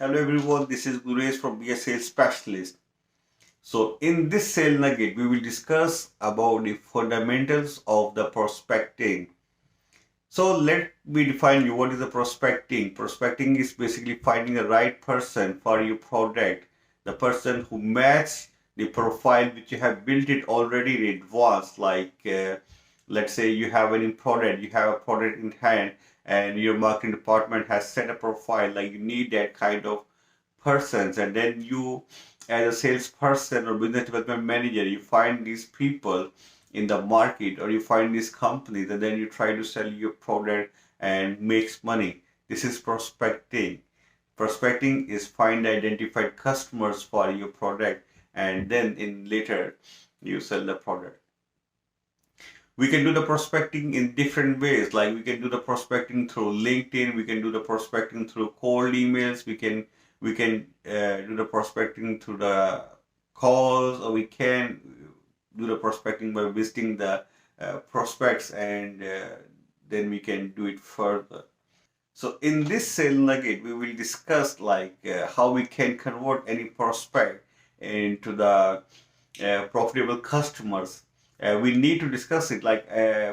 Hello everyone, this is Guresh from Be a Sales Specialist. So in this sale nugget, we will discuss about the fundamentals of the prospecting. So let me define you what is the prospecting. Prospecting is basically finding the right person for your product, the person who match the profile which you have built it already in advance. Let's say you have any product, you have a product in hand, and your marketing department has set a profile like you need that kind of persons, and then you as a salesperson or business development manager you find these people in the market, or you find these companies, and then you try to sell your product and makes money. This is prospecting. Prospecting is find identified customers for your product, and then in later you sell the product. We can do the prospecting in different ways. Like we can do the prospecting through LinkedIn, we can do the prospecting through cold emails, we can do the prospecting through the calls, or we can do the prospecting by visiting the prospects, and then we can do it further. So in this sale nugget, we will discuss how we can convert any prospect into the profitable customers. We need to discuss it.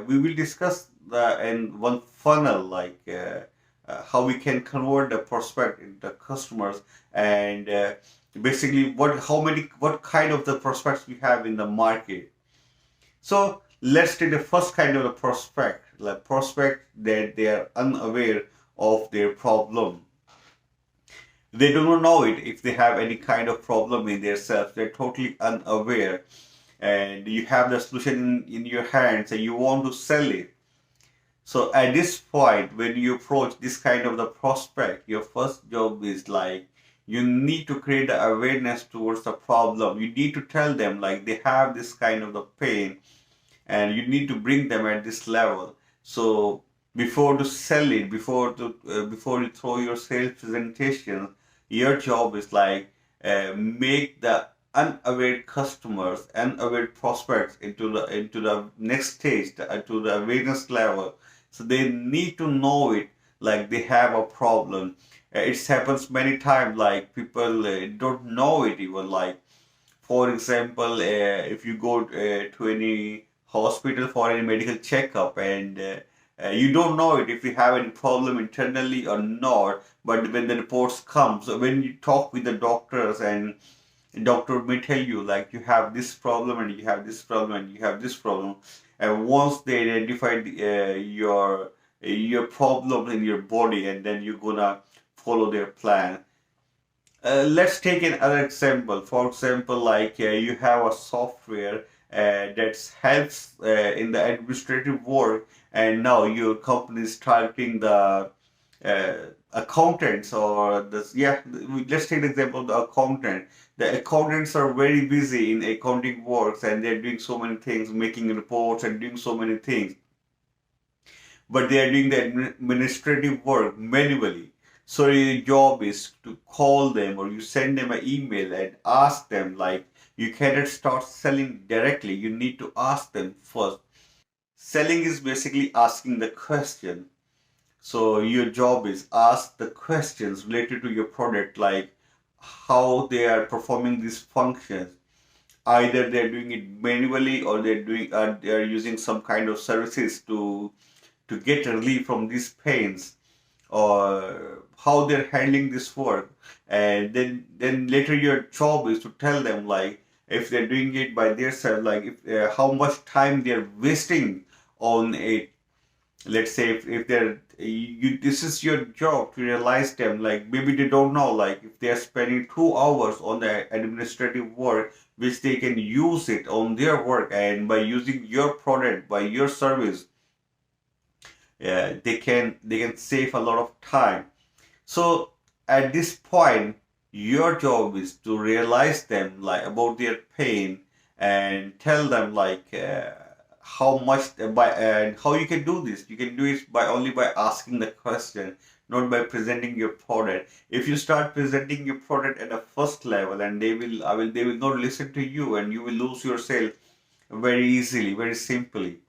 We will discuss the in one funnel, how we can convert the prospect into customers, and basically what kind of the prospects we have in the market. So let's take the first kind of the prospect, like prospect that they are unaware of their problem. They do not know it if they have any kind of problem in themselves. They're totally unaware, and you have the solution in your hands and you want to sell it. So at this point, when you approach this kind of the prospect, your first job is like you need to create the awareness towards the problem. You need to tell them like they have this kind of the pain, and you need to bring them at this level. So before to sell it, before you throw your sales presentation, your job is make the unaware customers, unaware prospects into the next stage, to the awareness level. So they need to know it, like they have a problem. It happens many times, like people don't know it even. Like for example, if you go to any hospital for any medical checkup, and you don't know it if you have any problem internally or not, but when the reports come, so when you talk with the doctors, and doctor may tell you like you have this problem and you have this problem and you have this problem, and once they identify your problem in your body, and then you're gonna follow their plan. Let's take another example. For example, you have a software that helps in the administrative work, and now your company is targeting the uh, accountants, or this. Yeah, let's take the example of the accountant. The accountants are very busy in accounting works, and they're doing so many things, making reports and doing so many things, but they are doing the administrative work manually. So your job is to call them, or you send them an email and ask them, like you cannot start selling directly. You need to ask them first. Selling is basically asking the question. So your job is ask the questions related to your product, like how they are performing these functions. Either they're doing it manually, or they're using some kind of services to get relief from these pains, or how they're handling this work. And then later your job is to tell them, like if they're doing it by themselves, like if how much time they're wasting on it. Let's say if they're you this is your job to realize them, like maybe they don't know, like if they're spending 2 hours on the administrative work, which they can use it on their work, and by using your product, by your service, yeah, they can save a lot of time. So at this point, your job is to realize them like about their pain, and tell them how much by and how you can do this. You can do it by only by asking the question, not by presenting your product. If you start presenting your product at the first level, and they will not listen to you, and you will lose your sale very easily, very simply.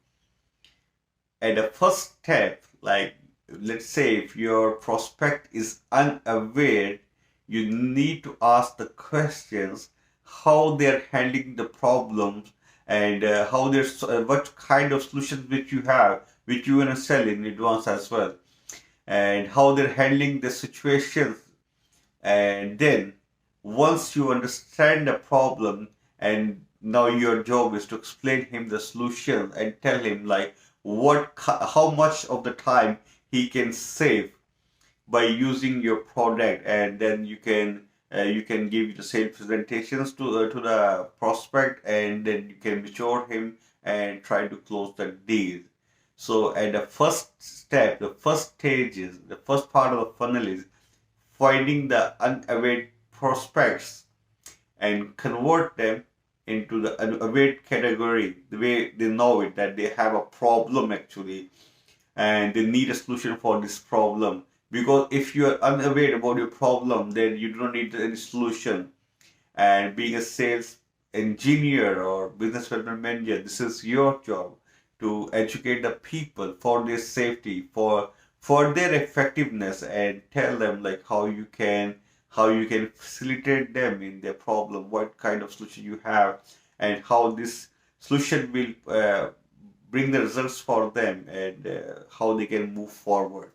At the first step, like let's say if your prospect is unaware, you need to ask the questions how they're handling the problems, and how there's what kind of solutions which you have, which you want to sell in advance as well, and how they're handling the situations. And then once you understand the problem, and now your job is to explain him the solution and tell him like how much of the time he can save by using your product. And then you can give the sales presentations to the prospect, and then you can mature him and try to close the deal. So at the first step, the first stage is the first part of the funnel is finding the unaware prospects and convert them into the unaware category, the way they know it, that they have a problem actually, and they need a solution for this problem. Because if you are unaware about your problem, then you don't need any solution. And being a sales engineer or business development manager, this is your job to educate the people for their safety, for their effectiveness, and tell them like how you can facilitate them in their problem, what kind of solution you have, and how this solution will bring the results for them, and how they can move forward.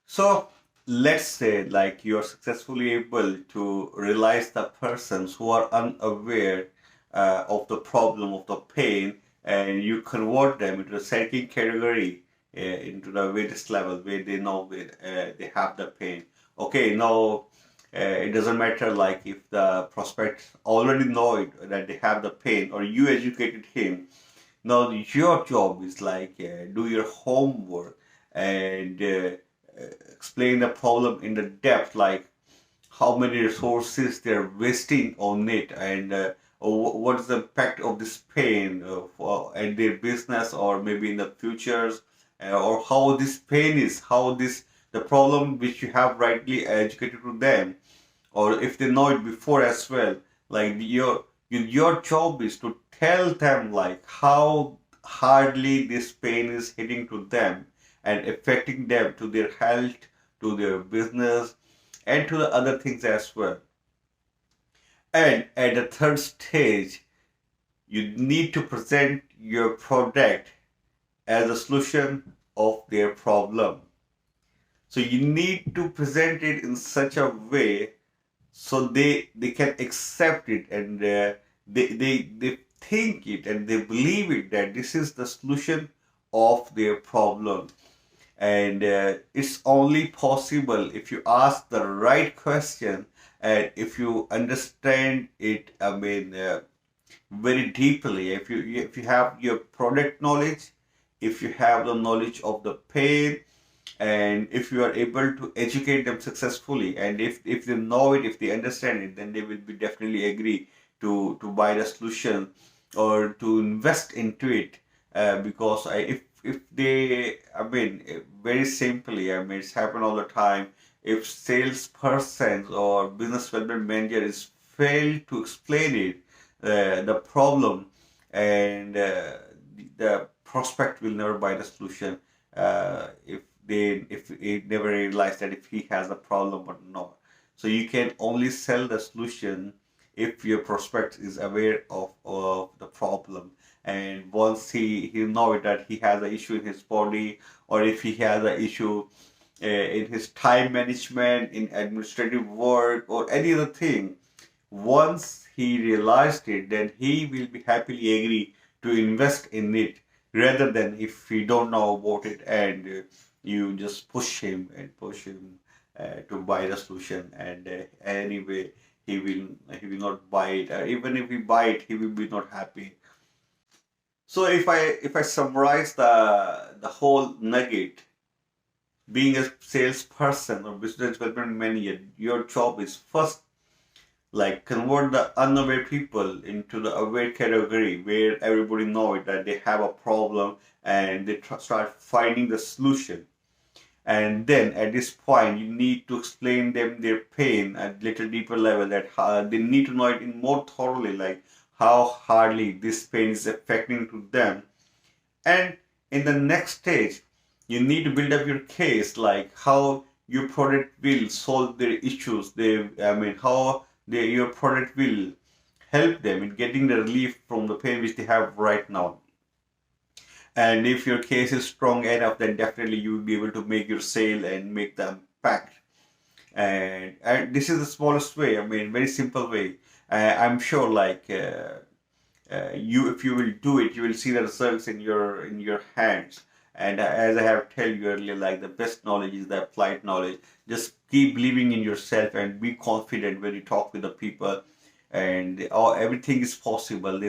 So let's say like you are successfully able to realize the persons who are unaware of the problem, of the pain, and you convert them into a second category, into the awareness level where they know where they have the pain. Okay, now it doesn't matter like if the prospect already know it, that they have the pain, or you educated him. Now your job is like do your homework and explain the problem in the depth, like how many resources they're wasting on it, and what is the impact of this pain and their business, or maybe in the futures, or how this pain is, how this the problem which you have rightly educated to them, or if they know it before as well. Like your job is to tell them like how hardly this pain is hitting to them and affecting them, to their health, to their business, and to the other things as well. And at the third stage, you need to present your product as a solution of their problem. So you need to present it in such a way so they can accept it, and they think it and they believe it, that this is the solution of their problem. And it's only possible if you ask the right question, and if you understand it, I mean, very deeply. If you have your product knowledge, if you have the knowledge of the pain, and if you are able to educate them successfully, and if they know it, if they understand it, then they will be definitely agree to buy the solution or to invest into it. Because if they, I mean, very simply, I mean, it's happened all the time. If salesperson or business development manager is failed to explain it, the problem, and the prospect will never buy the solution. If he never realize that if he has a problem or not. So you can only sell the solution if your prospect is aware of the problem. And once he know that he has an issue in his body, or if he has an issue in his time management, in administrative work, or any other thing, once he realized it, then he will be happily agree to invest in it, rather than if he don't know about it, and you just push him to buy the solution. And anyway, he will not buy it, or even if he buy it, he will be not happy. So if I summarize the whole nugget, being a salesperson or business development manager, your job is first like convert the unaware people into the aware category, where everybody know it, that they have a problem, and they start finding the solution. And then at this point, you need to explain them their pain at little deeper level, that they need to know it in more thoroughly, like how hardly this pain is affecting to them. And in the next stage, you need to build up your case, like how your product will solve their issues. How your product will help them in getting the relief from the pain which they have right now. And if your case is strong enough, then definitely you will be able to make your sale and make the impact. And this is the smallest way. Very simple way. I'm sure, you, if you will do it, you will see the results in your hands. And as I have told you earlier, like the best knowledge is the applied knowledge. Just keep believing in yourself and be confident when you talk with the people. And everything is possible.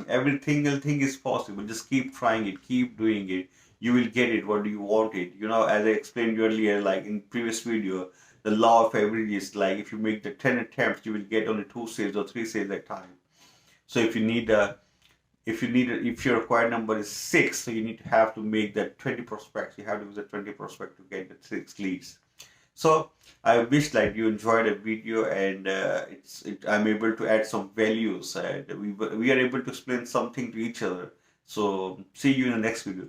Every single thing is possible. Just keep trying it, keep doing it. You will get it what you want it. As I explained earlier, like in previous video, the law of averages. Like if you make the 10 attempts, you will get only 2 sales or 3 sales at a time. So if your required number is 6, so you need to have to make that 20 prospects. You have to use the 20 prospect to get the 6 leads. So I wish like you enjoyed the video, and I'm able to add some values, and we are able to explain something to each other. So see you in the next video.